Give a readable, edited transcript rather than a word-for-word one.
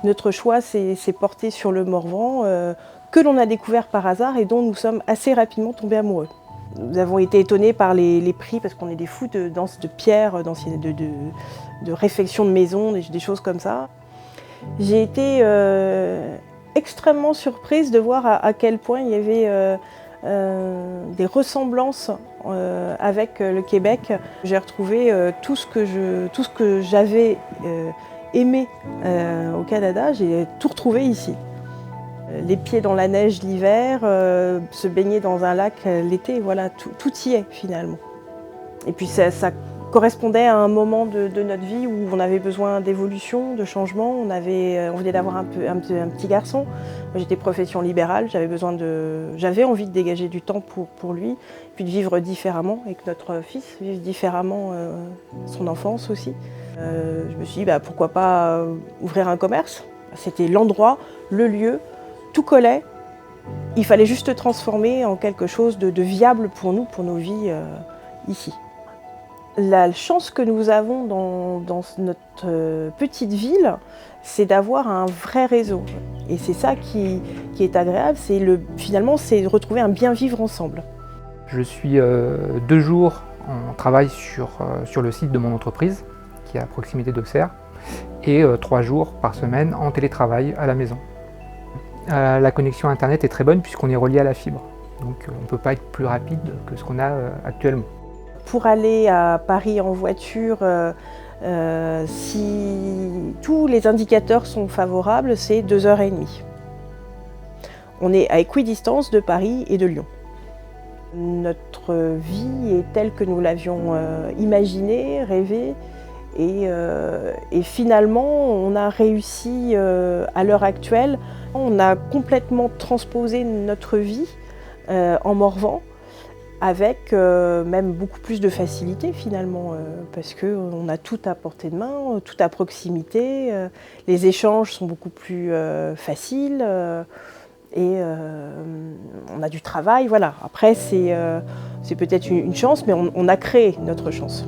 Notre choix s'est porté sur le Morvan, que l'on a découvert par hasard et dont nous sommes assez rapidement tombés amoureux. Nous avons été étonnés par les prix, parce qu'on est des fous de pierre, de réfection de maison, des choses comme ça. J'ai été extrêmement surprise de voir à quel point il y avait des ressemblances avec le Québec. J'ai retrouvé tout ce que j'avais aimé au Canada, j'ai tout retrouvé ici. Les pieds dans la neige l'hiver, se baigner dans un lac l'été, voilà, tout y est finalement. Et puis ça correspondait à un moment de notre vie où on avait besoin d'évolution, de changement. On venait d'avoir un petit garçon. J'étais profession libérale, j'avais envie de dégager du temps pour lui, puis de vivre différemment et que notre fils vive différemment son enfance aussi. Je me suis dit pourquoi pas ouvrir un commerce. C'était l'endroit, le lieu, tout collait. Il fallait juste transformer en quelque chose de viable pour nous, pour nos vies ici. La chance que nous avons dans notre petite ville, c'est d'avoir un vrai réseau. Et c'est ça qui est agréable, finalement, c'est de retrouver un bien vivre ensemble. Je suis 2 jours en travail sur le site de mon entreprise, qui est à proximité d'Auxerre, et 3 jours par semaine en télétravail à la maison. La connexion internet est très bonne puisqu'on est relié à la fibre, donc on ne peut pas être plus rapide que ce qu'on a actuellement. Pour aller à Paris en voiture, si tous les indicateurs sont favorables, c'est 2h30. On est à équidistance de Paris et de Lyon. Notre vie est telle que nous l'avions imaginée, rêvée, et finalement on a réussi à l'heure actuelle. On a complètement transposé notre vie en Morvan, avec même beaucoup plus de facilité finalement, parce qu'on a tout à portée de main, tout à proximité, les échanges sont beaucoup plus faciles, et on a du travail, voilà. Après c'est peut-être une chance, mais on a créé notre chance.